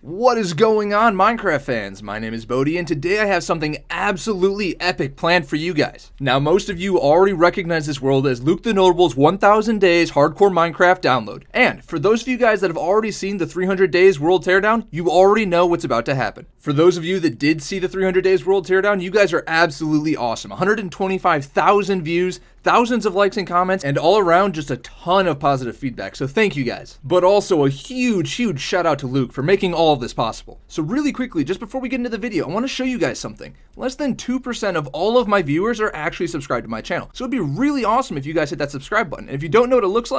What is going on, Minecraft fans? My name is Bodie, and today I have something absolutely epic planned for you guys. Now, most of you already recognize this world as TheNotable's 1000 Days Hardcore Minecraft download. And for those of you guys that have already seen the 300 Days World Teardown, you already know what's about to happen. For those of you that did see the 300 Days World Teardown, you guys are absolutely awesome. 125,000 views, thousands of likes and comments, and all around just a ton of positive feedback, so thank you guys. But also a huge shout out to Luke for making all of this possible. So really quickly, just before we get into the video, I want to show you guys something. Less than 2% of all of my viewers are actually subscribed to my channel, so it'd be really awesome if you guys hit that subscribe button. And if you don't know what it looks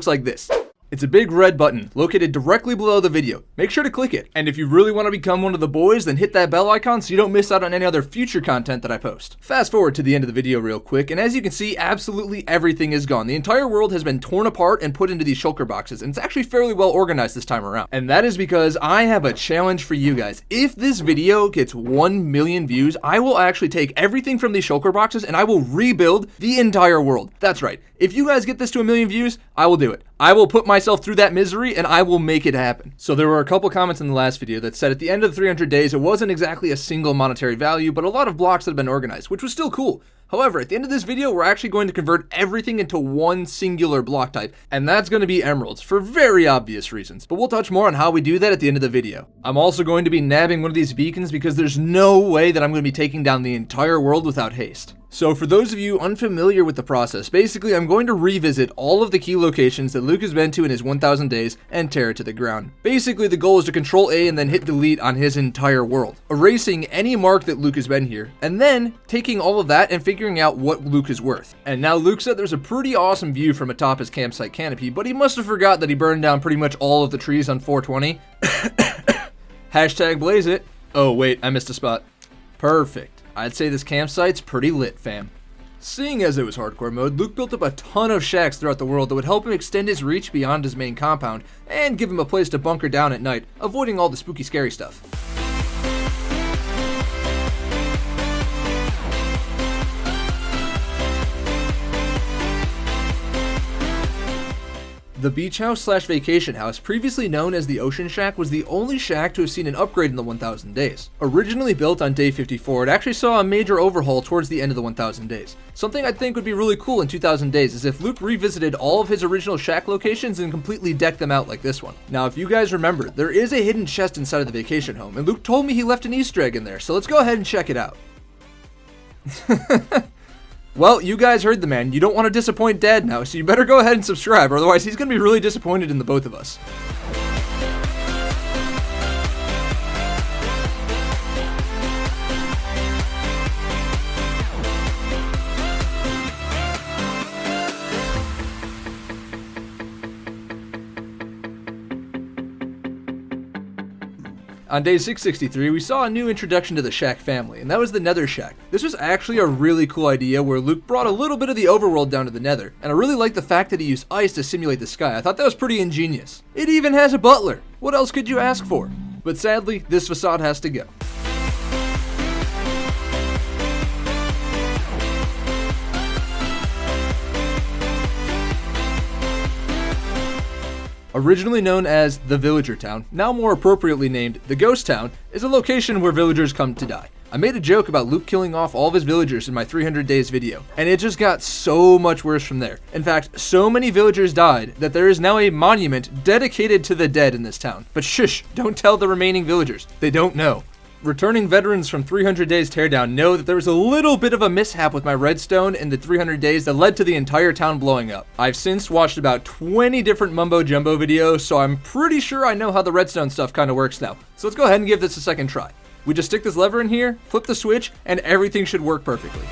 like this. It's a big red button located directly below the video. Make sure to click it. And if you really want to become one of the boys, then hit that bell icon so you don't miss out on any other future content that I post. Fast forward to the end of the video real quick, and as you can see, absolutely everything is gone. The entire world has been torn apart and put into these shulker boxes, and it's actually fairly well organized this time around. And that is because I have a challenge for you guys. If this video gets 1 million views, I will actually take everything from these shulker boxes and I will rebuild the entire world. That's right. If you guys get this to 1 million views, I will do it. I will put myself through that misery and I will make it happen. So there were a couple comments in the last video that said at the end of the 300 days, it wasn't exactly a single monetary value, but a lot of blocks that have been organized, which was still cool. However, at the end of this video, we're actually going to convert everything into one singular block type, and that's going to be emeralds for very obvious reasons. But we'll touch more on how we do that at the end of the video. I'm also going to be nabbing one of these beacons because there's no way that I'm going to be taking down the entire world without haste. So for those of you unfamiliar with the process, basically I'm going to revisit all of the key locations that Luke has been to in his 1000 days and tear it to the ground. Basically the goal is to control A and then hit delete on his entire world, erasing any mark that Luke has been here, and then taking all of that and figuring out what Luke is worth. And now Luke said there's a pretty awesome view from atop his campsite canopy, but he must have forgot that he burned down pretty much all of the trees on 420. Hashtag blaze it. Oh wait, I missed a spot. Perfect. I'd say this campsite's pretty lit, fam. Seeing as it was hardcore mode, Luke built up a ton of shacks throughout the world that would help him extend his reach beyond his main compound and give him a place to bunker down at night, avoiding all the spooky scary stuff. The beach house slash vacation house, previously known as the Ocean Shack, was the only shack to have seen an upgrade in the 1000 days. Originally built on day 54, it actually saw a major overhaul towards the end of the 1000 days. Something I think would be really cool in 2000 days is if Luke revisited all of his original shack locations and completely decked them out like this one. Now if you guys remember, there is a hidden chest inside of the vacation home, and Luke told me he left an Easter egg in there, so let's go ahead and check it out. Well, you guys heard the man. You don't want to disappoint Dad now, so you better go ahead and subscribe, or otherwise he's going to be really disappointed in the both of us. On day 663, we saw a new introduction to the Shack family, and that was the Nether Shack. This was actually a really cool idea where Luke brought a little bit of the overworld down to the Nether, and I really like the fact that he used ice to simulate the sky. I thought that was pretty ingenious. It even has a butler. What else could you ask for? But sadly, this facade has to go. Originally known as the Villager Town, now more appropriately named the Ghost Town, is a location where villagers come to die. I made a joke about Luke killing off all of his villagers in my 300 days video, and it just got so much worse from there. In fact, so many villagers died that there is now a monument dedicated to the dead in this town. But shush, don't tell the remaining villagers. They don't know. Returning veterans from 300 Days Teardown know that there was a little bit of a mishap with my redstone in the 300 days that led to the entire town blowing up. I've since watched about 20 different mumbo jumbo videos, so I'm pretty sure I know how the redstone stuff kind of works now. So let's go ahead and give this a second try. We just stick this lever in here, flip the switch, and everything should work perfectly.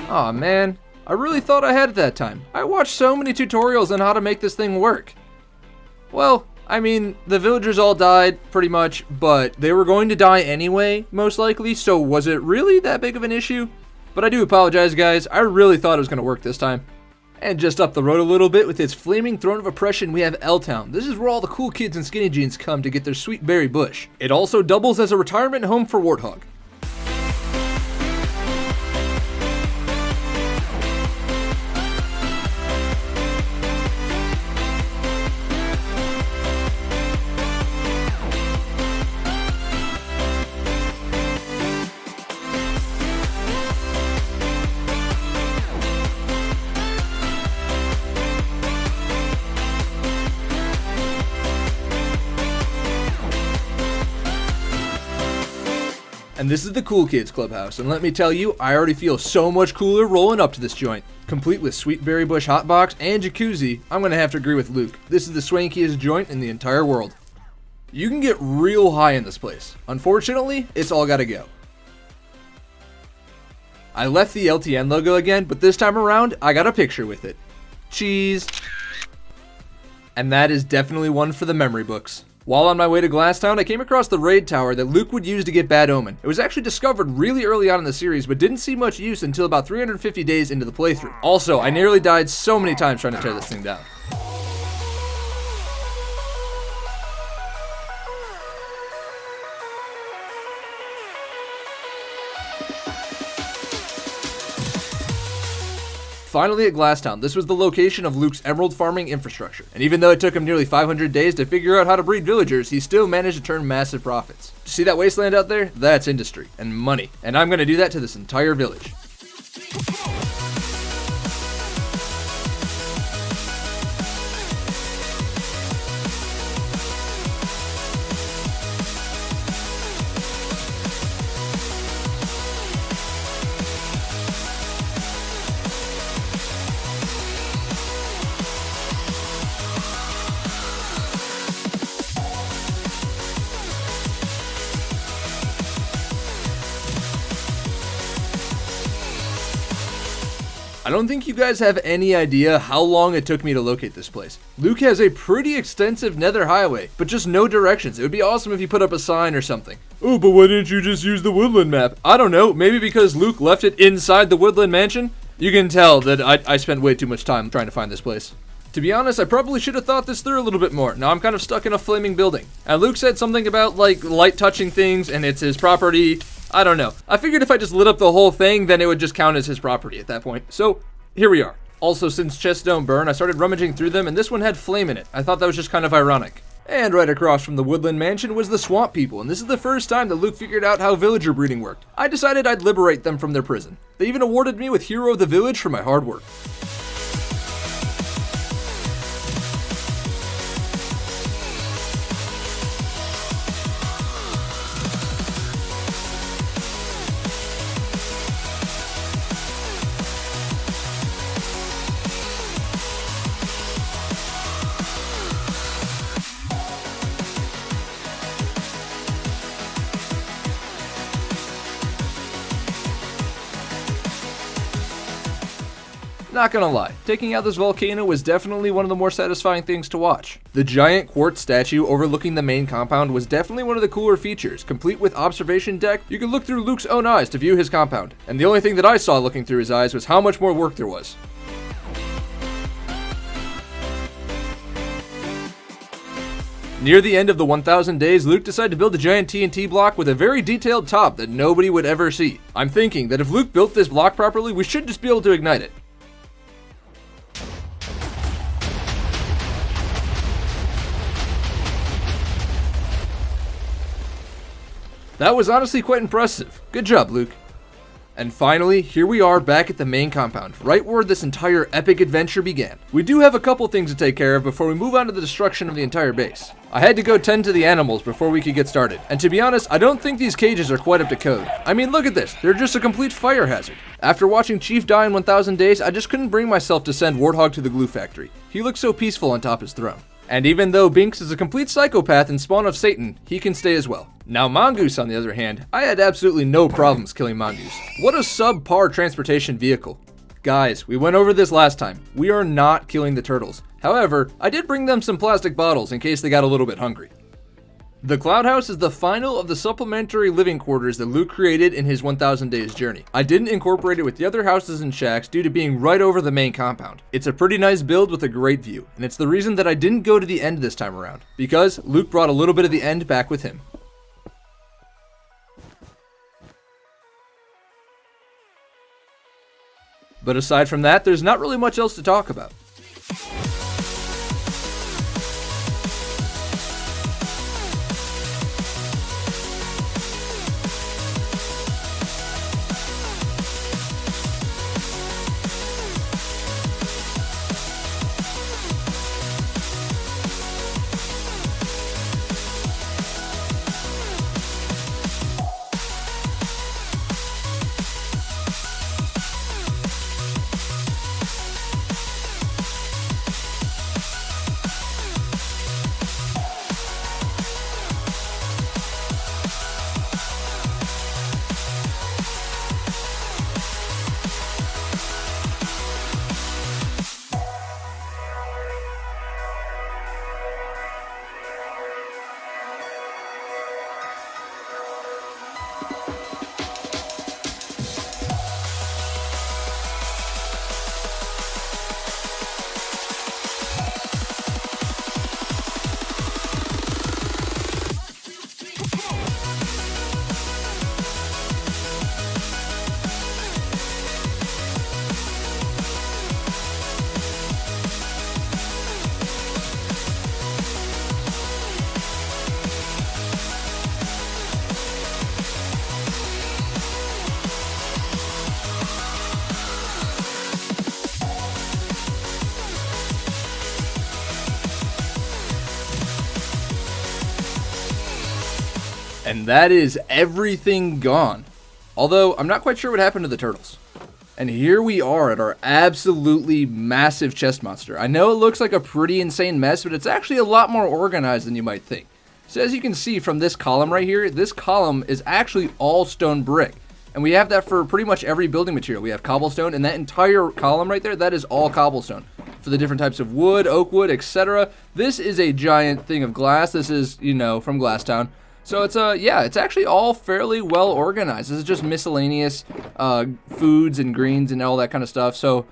Aw man. I really thought I had it that time. I watched so many tutorials on how to make this thing work. Well, I mean, the villagers all died, pretty much, but they were going to die anyway, most likely, so was it really that big of an issue? But I do apologize, guys. I really thought it was going to work this time. And just up the road a little bit with its flaming throne of oppression, we have Elle Town. This is where all the cool kids in skinny jeans come to get their sweet berry bush. It also doubles as a retirement home for Warthog. And this is the Cool Kids Clubhouse, and let me tell you, I already feel so much cooler rolling up to this joint. Complete with sweet berry bush hotbox and jacuzzi, I'm gonna have to agree with Luke. This is the swankiest joint in the entire world. You can get real high in this place. Unfortunately, it's all gotta go. I left the LTN logo again, but this time around, I got a picture with it. Cheese. And that is definitely one for the memory books. While on my way to Glasstown, I came across the raid tower that Luke would use to get Bad Omen. It was actually discovered really early on in the series, but didn't see much use until about 350 days into the playthrough. Also, I nearly died so many times trying to tear this thing down. Finally at Glasstown, this was the location of Luke's emerald farming infrastructure. And even though it took him nearly 500 days to figure out how to breed villagers, he still managed to turn massive profits. See that wasteland out there? That's industry and money. And I'm gonna do that to this entire village. I don't think you guys have any idea how long it took me to locate this place. Luke has a pretty extensive nether highway, but just no directions. It would be awesome if you put up a sign or something. Oh, but why didn't you just use the Woodland map? I don't know, maybe because Luke left it inside the Woodland Mansion? You can tell that I spent way too much time trying to find this place. To be honest, I probably should have thought this through a little bit more. Now I'm kind of stuck in a flaming building. And Luke said something about, like, light touching things and it's his property. I don't know. I figured if I just lit up the whole thing, then it would just count as his property at that point. So, here we are. Also, since chests don't burn, I started rummaging through them, and this one had flame in it. I thought that was just kind of ironic. And right across from the Woodland Mansion was the Swamp People, and this is the first time that Luke figured out how villager breeding worked. I decided I'd liberate them from their prison. They even awarded me with Hero of the Village for my hard work. Not gonna lie, taking out this volcano was definitely one of the more satisfying things to watch. The giant quartz statue overlooking the main compound was definitely one of the cooler features. Complete with observation deck, you could look through Luke's own eyes to view his compound. And the only thing that I saw looking through his eyes was how much more work there was. Near the end of the 1000 days, Luke decided to build a giant TNT block with a very detailed top that nobody would ever see. I'm thinking that if Luke built this block properly, we should just be able to ignite it. That was honestly quite impressive. Good job, Luke. And finally, here we are back at the main compound, right where this entire epic adventure began. We do have a couple things to take care of before we move on to the destruction of the entire base. I had to go tend to the animals before we could get started. And to be honest, I don't think these cages are quite up to code. I mean, look at this. They're just a complete fire hazard. After watching Chief die in 1000 days, I just couldn't bring myself to send Warthog to the glue factory. He looks so peaceful on top his throne. And even though Binks is a complete psychopath and spawn of Satan, he can stay as well. Now Mongoose, on the other hand, I had absolutely no problems killing Mongoose. What a subpar transportation vehicle. Guys, we went over this last time. We are not killing the turtles. However, I did bring them some plastic bottles in case they got a little bit hungry. The Cloud House is the final of the supplementary living quarters that Luke created in his 1000 days journey. I didn't incorporate it with the other houses and shacks due to being right over the main compound. It's a pretty nice build with a great view, and it's the reason that I didn't go to the end this time around, because Luke brought a little bit of the end back with him. But aside from that, there's not really much else to talk about. And that is everything gone. Although, I'm not quite sure what happened to the turtles. And here we are at our absolutely massive chest monster. I know it looks like a pretty insane mess, but it's actually a lot more organized than you might think. So as you can see from this column right here, this column is actually all stone brick. And we have that for pretty much every building material. We have cobblestone, and that entire column right there, that is all cobblestone. For the different types of wood, oak wood, etc. This is a giant thing of glass. This is, you know, from Glass Town. So it's it's actually all fairly well organized. This is just miscellaneous foods and greens and all that kind of stuff. So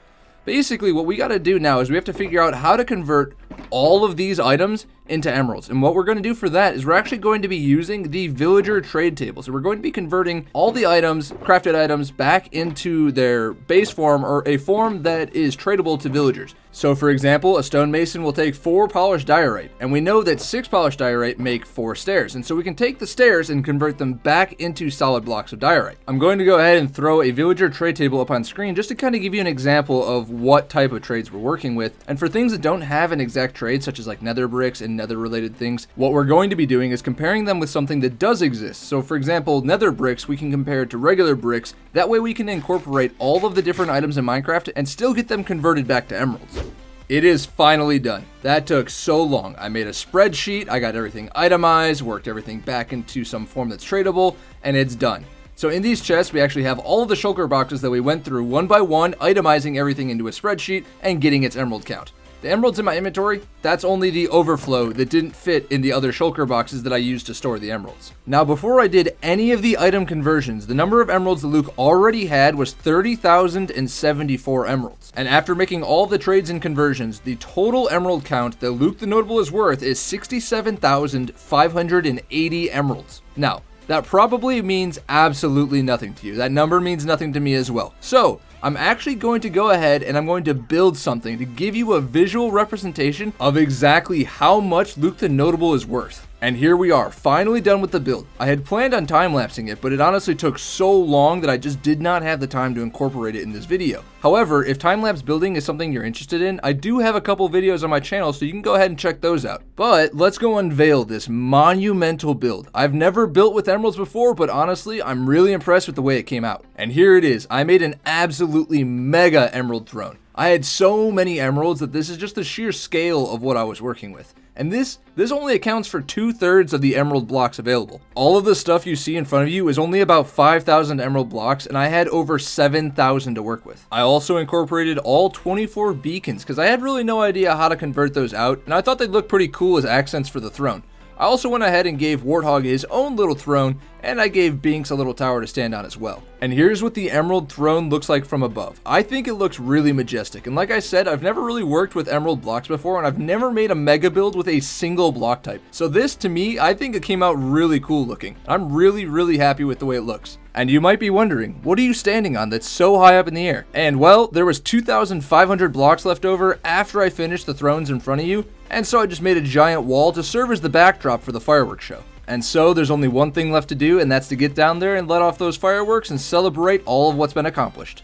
basically what we got to do now is we have to figure out how to convert all of these items into emeralds. And what we're going to do for that is we're actually going to be using the villager trade table. So we're going to be converting all the items, crafted items, back into their base form, or a form that is tradable to villagers. So for example, a stonemason will take 4 polished diorite, and we know that 6 polished diorite make 4 stairs, and so we can take the stairs and convert them back into solid blocks of diorite. I'm going to go ahead and throw a villager trade table up on screen just to kind of give you an example of what type of trades we're working with. And for things that don't have an exact trade, such as like nether bricks and nether related things, what we're going to be doing is comparing them with something that does exist. So for example, nether bricks, we can compare it to regular bricks. That way we can incorporate all of the different items in Minecraft and still get them converted back to emeralds. It is finally done. That took so long. I made a spreadsheet, I got everything itemized, worked everything back into some form that's tradable, and it's done. So in these chests, we actually have all of the shulker boxes that we went through one by one, itemizing everything into a spreadsheet and getting its emerald count. The emeralds in my inventory, that's only the overflow that didn't fit in the other shulker boxes that I used to store the emeralds. Now, before I did any of the item conversions, the number of emeralds that Luke already had was 30,074 emeralds. And after making all the trades and conversions, the total emerald count that Luke the Notable is worth is 67,580 emeralds. Now, that probably means absolutely nothing to you. That number means nothing to me as well. So, I'm actually going to go ahead and I'm going to build something to give you a visual representation of exactly how much Luke the Notable is worth. And here we are, finally done with the build. I had planned on time-lapsing it, but it honestly took so long that I just did not have the time to incorporate it in this video. However, if time-lapse building is something you're interested in, I do have a couple videos on my channel, so you can go ahead and check those out. But let's go unveil this monumental build. I've never built with emeralds before, but honestly, I'm really impressed with the way it came out. And here it is. I made an absolutely mega emerald throne. I had so many emeralds that this is just the sheer scale of what I was working with. And this only accounts for 2/3 of the emerald blocks available. All of the stuff you see in front of you is only about 5,000 emerald blocks, and I had over 7,000 to work with. I also incorporated all 24 beacons because I had really no idea how to convert those out, and I thought they'd look pretty cool as accents for the throne. I also went ahead and gave Warthog his own little throne, and I gave Binks a little tower to stand on as well. And here's what the emerald throne looks like from above. I think it looks really majestic, and like I said, I've never really worked with emerald blocks before, and I've never made a mega build with a single block type. So this, to me, I think it came out really cool looking. I'm really happy with the way it looks. And you might be wondering, what are you standing on that's so high up in the air? And well, there was 2,500 blocks left over after I finished the thrones in front of you, and so I just made a giant wall to serve as the backdrop for the fireworks show. And so there's only one thing left to do, and that's to get down there and let off those fireworks and celebrate all of what's been accomplished.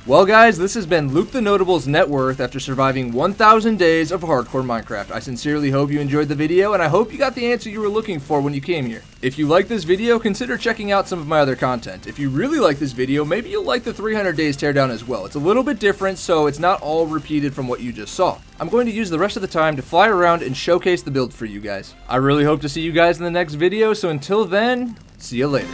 Well guys, this has been Luke the Notable's net worth after surviving 1,000 days of hardcore Minecraft. I sincerely hope you enjoyed the video, and I hope you got the answer you were looking for when you came here. If you like this video, consider checking out some of my other content. If you really like this video, maybe you'll like the 300 days teardown as well. It's a little bit different, so it's not all repeated from what you just saw. I'm going to use the rest of the time to fly around and showcase the build for you guys. I really hope to see you guys in the next video, so until then, see you later.